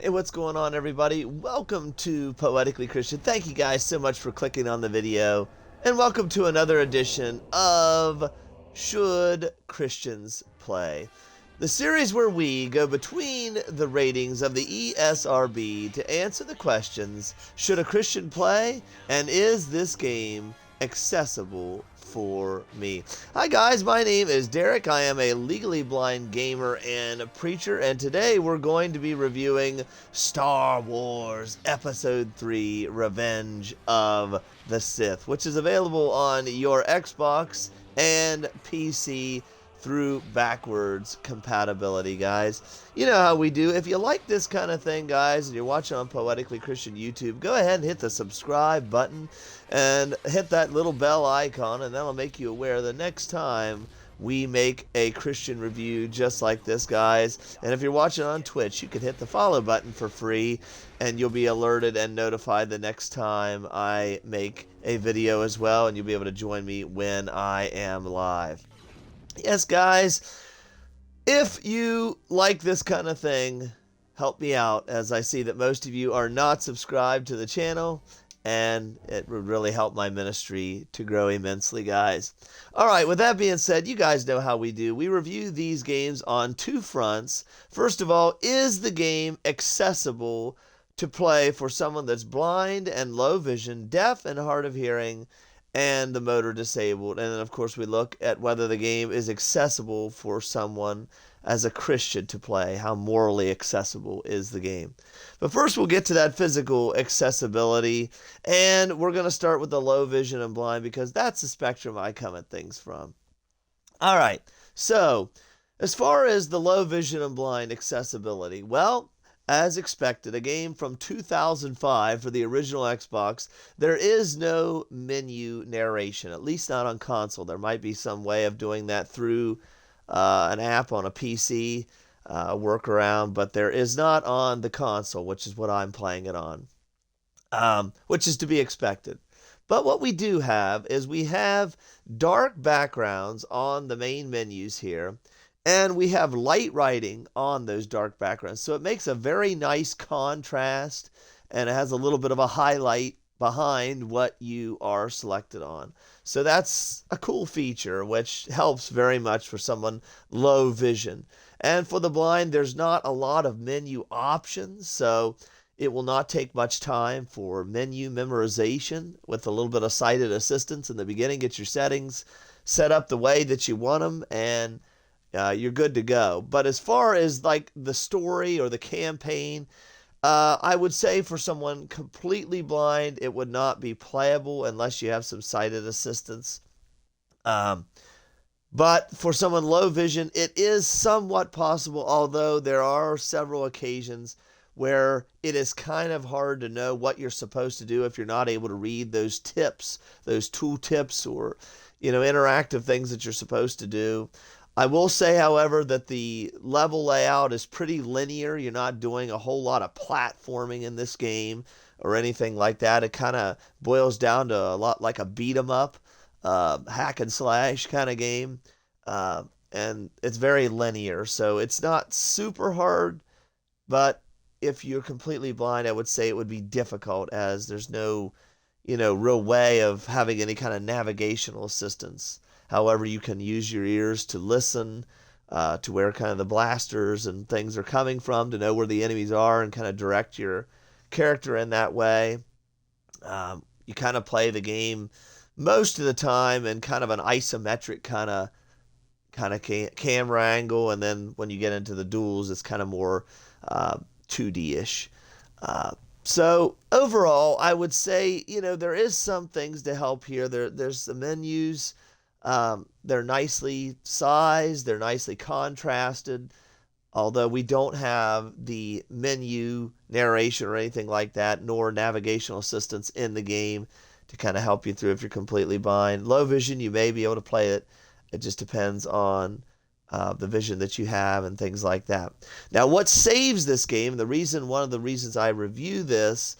Hey, what's going on, everybody? Welcome to Poetically Christian. Thank you guys so much for clicking on the video. And welcome to another edition of Should Christians Play? The series where we go between the ratings of the ESRB to answer the questions, should a Christian play? And is this game accessible for me? Hi guys, my name is Derek. I am a legally blind gamer and a preacher, and today we're going to be reviewing Star Wars Episode 3 Revenge of the Sith, which is available on your Xbox and PC through backwards compatibility, guys. You know how we do. If you like this kind of thing, guys, and you're watching on Poetically Christian YouTube, go ahead and hit the subscribe button and hit that little bell icon, and that'll make you aware the next time we make a Christian review just like this, guys. And if you're watching on Twitch, you can hit the follow button for free, and you'll be alerted and notified the next time I make a video as well, and you'll be able to join me when I am live. Yes, guys, if you like this kind of thing, help me out, as I see that most of you are not subscribed to the channel, and it would really help my ministry to grow immensely, guys. All right, with that being said, you guys know how we do. We review these games on two fronts. First of all, is the game accessible to play for someone that's blind and low vision, deaf and hard of hearing, and the motor disabled? And then, of course, we look at whether the game is accessible for someone as a Christian to play. How morally accessible is the game? But first, we'll get to that physical accessibility, and we're going to start with the low vision and blind, because that's the spectrum I come at things from. All right, so as far as the low vision and blind accessibility, well, as expected, a game from 2005 for the original Xbox, there is no menu narration, at least not on console. There might be some way of doing that through an app on a PC, workaround, but there is not on the console, which is what I'm playing it on, which is to be expected. But what we do have is we have dark backgrounds on the main menus here, and we have light writing on those dark backgrounds. So it makes a very nice contrast, and it has a little bit of a highlight behind what you are selected on. So that's a cool feature, which helps very much for someone low vision. And for the blind, there's not a lot of menu options, so it will not take much time for menu memorization. With a little bit of sighted assistance in the beginning, get your settings set up the way that you want them, and you're good to go. But as far as like the story or the campaign, I would say for someone completely blind, it would not be playable unless you have some sighted assistance. But for someone low vision, it is somewhat possible, although there are several occasions where it is kind of hard to know what you're supposed to do if you're not able to read those tips, those tool tips, or interactive things that you're supposed to do. I will say, however, that the level layout is pretty linear. You're not doing a whole lot of platforming in this game or anything like that. It kind of boils down to a lot like a beat 'em up, hack and slash kind of game. And it's very linear, so it's not super hard, but if you're completely blind, I would say it would be difficult, as there's no, real way of having any kind of navigational assistance. However, you can use your ears to listen to where kind of the blasters and things are coming from, to know where the enemies are and kind of direct your character in that way. You kind of play the game most of the time in kind of an isometric kind of camera angle, and then when you get into the duels, it's kind of more 2D-ish. So overall, I would say, there is some things to help here. There's the menus. They're nicely sized, they're nicely contrasted, although we don't have the menu narration or anything like that, nor navigational assistance in the game to kind of help you through if you're completely blind. Low vision, you may be able to play it. It just depends on the vision that you have and things like that. Now, what saves this game, one of the reasons I review this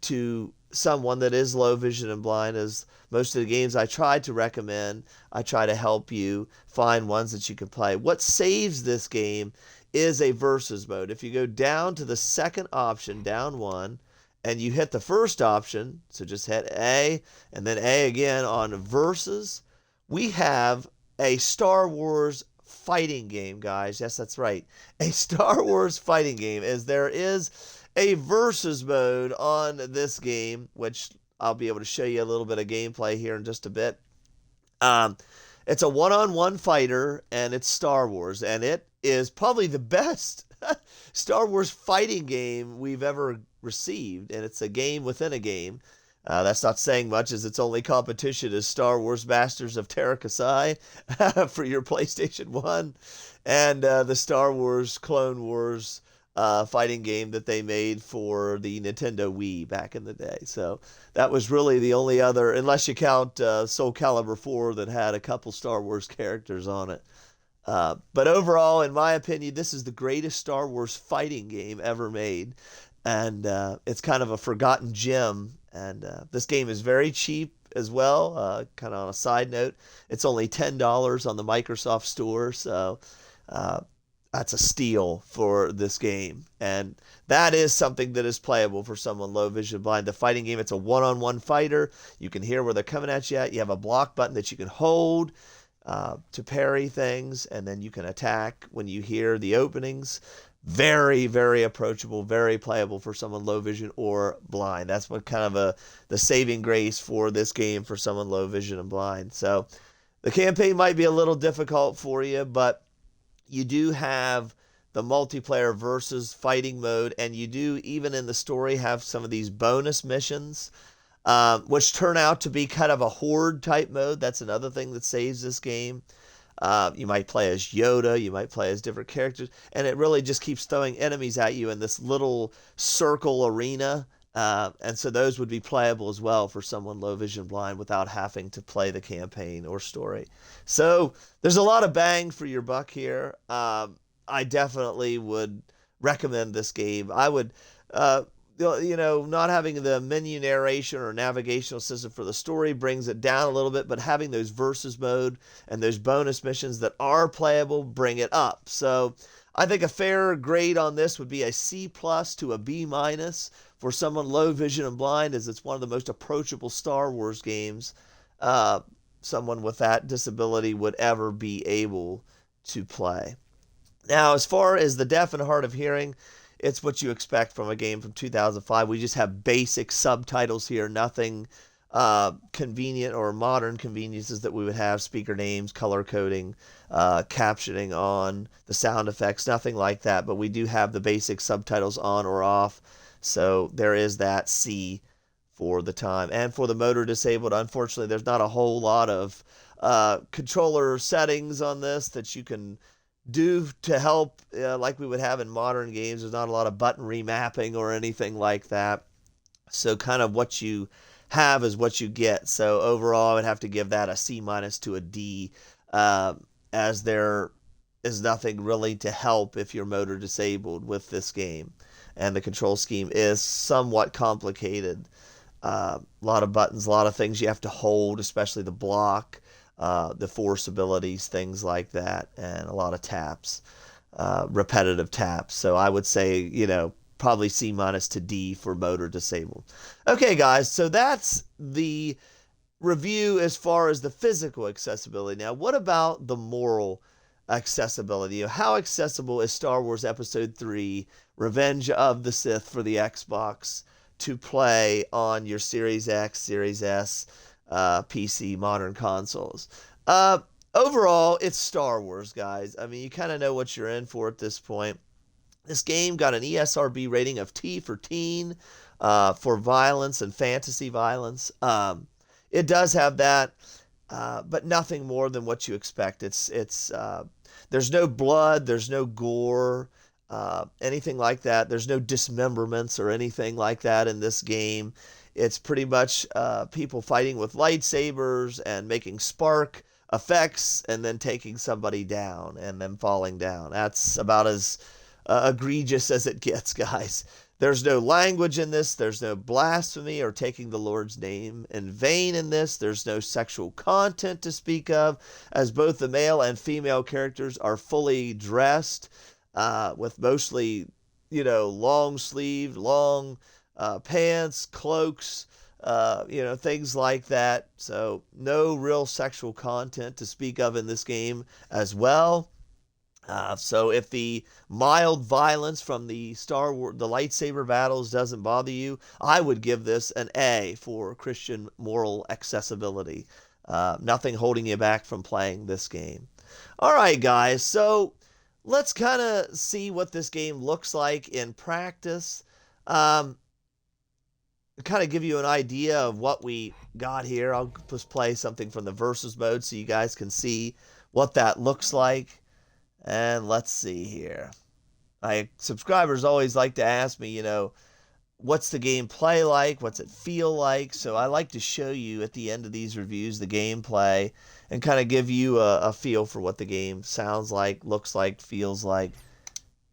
to someone that is low vision and blind, is most of the games I try to recommend, I try to help you find ones that you can play. What saves this game is a versus mode. If you go down to the second option, down one, and you hit the first option, so just hit A and then A again on versus, we have a Star Wars fighting game, guys. Yes, that's right. A Star Wars fighting game, as there is a versus mode on this game, which I'll be able to show you a little bit of gameplay here in just a bit. It's a one-on-one fighter, and it's Star Wars, and it is probably the best Star Wars fighting game we've ever received, and it's a game within a game. That's not saying much, as its only competition is Star Wars Masters of Terra Kasai for your PlayStation 1, and the Star Wars Clone Wars fighting game that they made for the Nintendo Wii back in the day. So that was really the only other, unless you count Soul Calibur 4, that had a couple Star Wars characters on it. But overall, in my opinion, this is the greatest Star Wars fighting game ever made. And it's kind of a forgotten gem. And this game is very cheap as well. Kind of on a side note, it's only $10 on the Microsoft Store. So that's a steal for this game. And that is something that is playable for someone low vision blind. The fighting game, it's a one-on-one fighter. You can hear where they're coming at you at. You have a block button that you can hold to parry things, and then you can attack when you hear the openings. Very, very approachable, very playable for someone low vision or blind. That's what kind of the saving grace for this game for someone low vision and blind. So the campaign might be a little difficult for you, but you do have the multiplayer versus fighting mode, and you do, even in the story, have some of these bonus missions, which turn out to be kind of a horde type mode. That's another thing that saves this game. You might play as Yoda, you might play as different characters, and it really just keeps throwing enemies at you in this little circle arena. And so those would be playable as well for someone low vision blind without having to play the campaign or story. So there's a lot of bang for your buck here. I definitely would recommend this game. I would, not having the menu narration or navigational system for the story brings it down a little bit, but having those versus mode and those bonus missions that are playable bring it up. So I think a fair grade on this would be a C+ to a B- for someone low vision and blind, as it's one of the most approachable Star Wars games someone with that disability would ever be able to play. Now, as far as the deaf and hard of hearing, it's what you expect from a game from 2005. We just have basic subtitles here, nothing convenient or modern conveniences that we would have, speaker names, color coding, captioning on, the sound effects, nothing like that. But we do have the basic subtitles on or off. So there is that C for the time. And for the motor disabled, unfortunately, there's not a whole lot of controller settings on this that you can do to help like we would have in modern games. There's not a lot of button remapping or anything like that. So kind of what you have is what you get. So overall, I would have to give that a C- to a D, as there is nothing really to help if you're motor disabled with this game. And the control scheme is somewhat complicated. A lot of buttons, a lot of things you have to hold, especially the block, the force abilities, things like that, and a lot of taps, repetitive taps. So I would say, probably C- to D for motor disabled. Okay, guys, so that's the review as far as the physical accessibility. Now, what about the moral accessibility? How accessible is Star Wars Episode 3, Revenge of the Sith for the Xbox to play on your Series X, Series S, PC, modern consoles? Overall, it's Star Wars, guys. I mean, you kind of know what you're in for at this point. This game got an ESRB rating of T for teen, for violence and fantasy violence. It does have that, but nothing more than what you expect. There's no blood, there's no gore, anything like that. There's no dismemberments or anything like that in this game. It's pretty much people fighting with lightsabers and making spark effects and then taking somebody down and then falling down. That's about as egregious as it gets, guys. There's no language in this. There's no blasphemy or taking the Lord's name in vain in this. There's no sexual content to speak of, as both the male and female characters are fully dressed. with mostly, long sleeved, long pants, cloaks, things like that. So no real sexual content to speak of in this game as well. So if the mild violence from the Star Wars, the lightsaber battles doesn't bother you, I would give this an A for Christian moral accessibility. Nothing holding you back from playing this game. All right, guys. So let's kind of see what this game looks like in practice. Kind of give you an idea of what we got here. I'll just play something from the versus mode so you guys can see what that looks like. And let's see here. My subscribers always like to ask me, what's the gameplay like? What's it feel like? So I like to show you at the end of these reviews the gameplay and kind of give you a feel for what the game sounds like, looks like, feels like.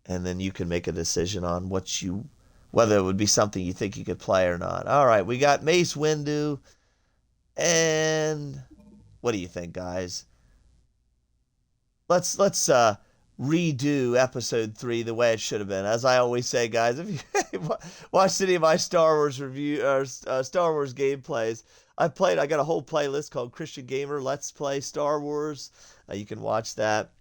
And then you can make a decision on whether it would be something you think you could play or not. All right, we got Mace Windu. And what do you think, guys? Let's redo episode 3 the way it should have been. As I always say, guys, if you watched any of my Star Wars review or Star Wars gameplays, I got a whole playlist called Christian Gamer Let's Play Star Wars. You can watch that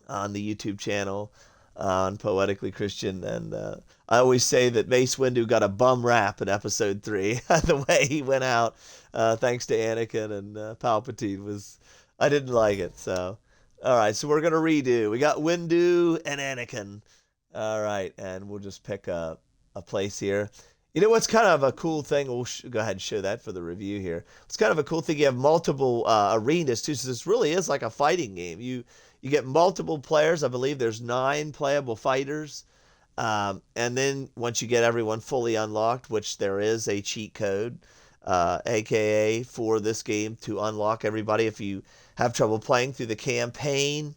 on the YouTube channel on Poetically Christian. And I always say that Mace Windu got a bum rap in episode 3. The way he went out, thanks to Anakin and Palpatine, I didn't like it. So. All right, so we're going to redo. We got Windu and Anakin. All right, and we'll just pick a place here. You know what's kind of a cool thing? We'll go ahead and show that for the review here. It's kind of a cool thing. You have multiple arenas, too, so this really is like a fighting game. You get multiple players. I believe there's 9 playable fighters. And then once you get everyone fully unlocked, which there is a cheat code, aka for this game to unlock everybody if you have trouble playing through the campaign.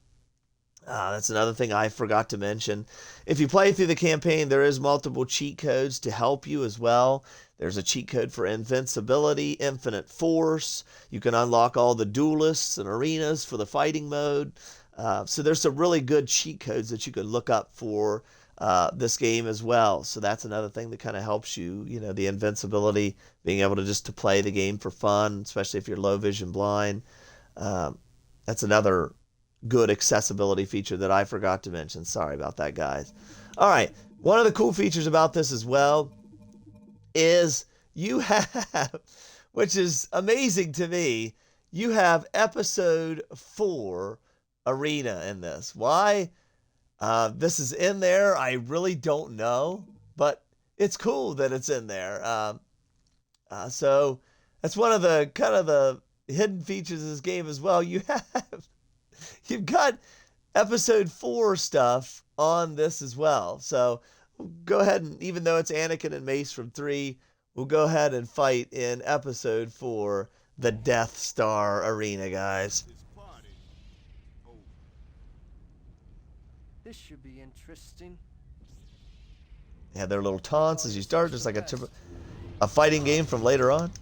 That's another thing I forgot to mention. If you play through the campaign, there is multiple cheat codes to help you as well. There's a cheat code for invincibility, infinite force. You can unlock all the duelists and arenas for the fighting mode. So there's some really good cheat codes that you can look up for this game as well. So that's another thing that kind of helps you, the invincibility, being able to play the game for fun, especially if you're low vision blind. That's another good accessibility feature that I forgot to mention. Sorry about that, guys. All right. One of the cool features about this as well is you have, which is amazing to me, you have episode 4 arena in this. Why this is in there, I really don't know, but it's cool that it's in there. So that's one of the kind of the hidden features of this game as well. You've got episode 4 stuff on this as well. So we'll go ahead and, even though it's Anakin and Mace from 3, we'll go ahead and fight in episode 4, the Death Star Arena, guys. This should be interesting. Yeah, their little taunts as you start, just like a fighting game from later on.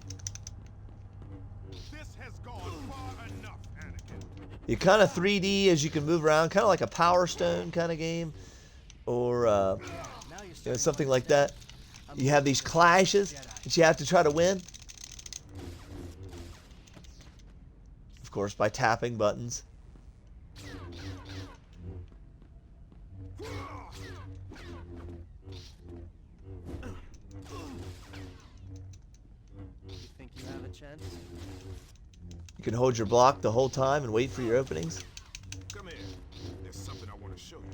You kind of 3D as you can move around, kind of like a Power Stone kind of game, or something like that. You have these clashes that you have to try to win, of course, by tapping buttons. You think you have a chance? You can hold your block the whole time and wait for your openings. Come here. There's something I want to show you.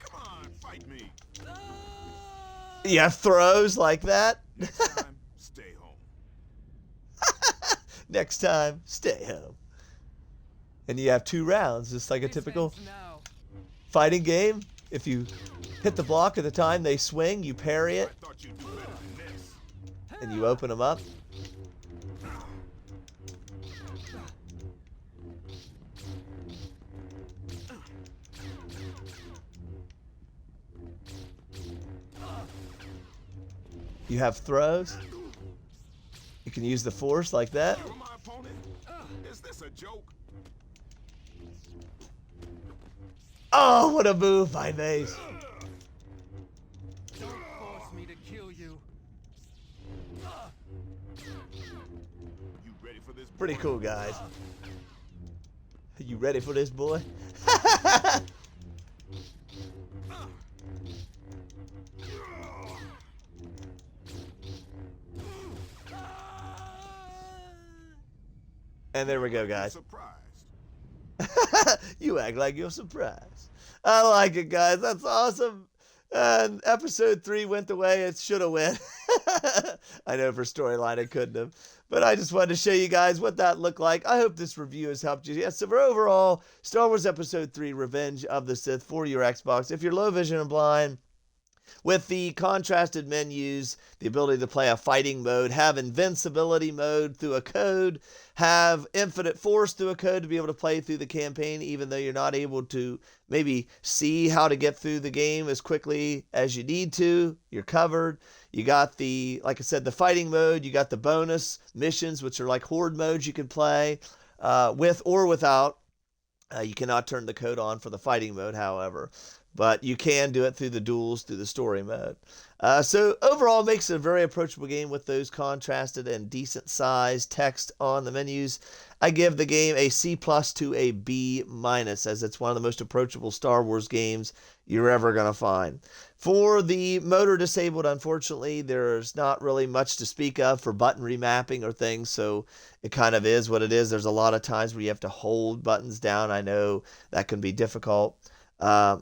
Come on, fight me. You have throws like that. Next time, stay home. Next time, stay home. And you have 2 rounds, just like a typical fighting game. If you hit the block at the time they swing, you parry it, I thought you'd do better than this. and you open them up. You have throws. You can use the force like that. You're my opponent? Is this a Oh, what a move by Mace. Don't force me to kill you. You ready for this? Pretty cool, guys. You ready for this, boy? And there we go, guys. Surprised. You act like you're surprised. I like it, guys. That's awesome. And episode 3 went the way it should have went. I know for storyline it couldn't have. But I just wanted to show you guys what that looked like. I hope this review has helped you. Yes, so for overall, Star Wars Episode 3, Revenge of the Sith for your Xbox. If you're low vision and blind, with the contrasted menus, the ability to play a fighting mode, have invincibility mode through a code, have infinite force through a code to be able to play through the campaign, even though you're not able to maybe see how to get through the game as quickly as you need to. You're covered. You got the, like I said, the fighting mode. You got the bonus missions, which are like horde modes you can play with or without. You cannot turn the code on for the fighting mode, however, but you can do it through the duels, through the story mode. So overall, it makes it a very approachable game with those contrasted and decent sized text on the menus. I give the game a C+ to a B-, as it's one of the most approachable Star Wars games you're ever going to find. For the motor disabled, unfortunately, there's not really much to speak of for button remapping or things, so it kind of is what it is. There's a lot of times where you have to hold buttons down. I know that can be difficult.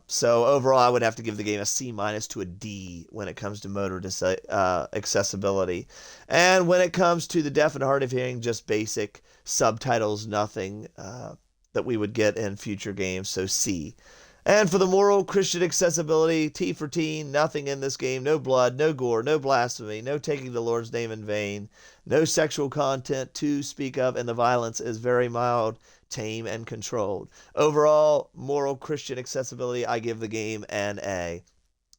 So overall, I would have to give the game a C- to a D when it comes to motor accessibility. And when it comes to the deaf and hard of hearing, just basic subtitles, nothing that we would get in future games, so C. And for the moral Christian accessibility, T for teen, nothing in this game, no blood, no gore, no blasphemy, no taking the Lord's name in vain, no sexual content to speak of, and the violence is very mild, tame, and controlled. Overall, moral Christian accessibility, I give the game an A.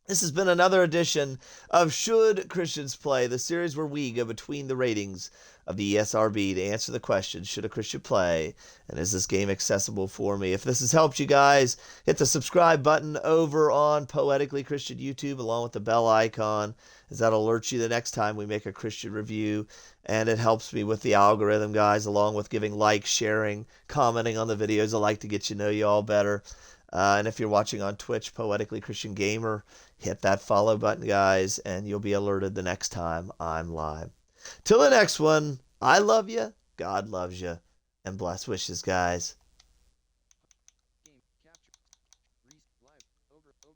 This has been another edition of Should Christians Play, the series where we go between the ratings of the ESRB to answer the question, should a Christian play, and is this game accessible for me? If this has helped you guys, hit the subscribe button over on Poetically Christian YouTube along with the bell icon, as that alerts you the next time we make a Christian review, and it helps me with the algorithm, guys, along with giving likes, sharing, commenting on the videos. I like to get to know you all better. And if you're watching on Twitch, Poetically Christian Gamer, hit that follow button, guys, and you'll be alerted the next time I'm live. Till the next one, I love you, God loves you, and blessed wishes, guys.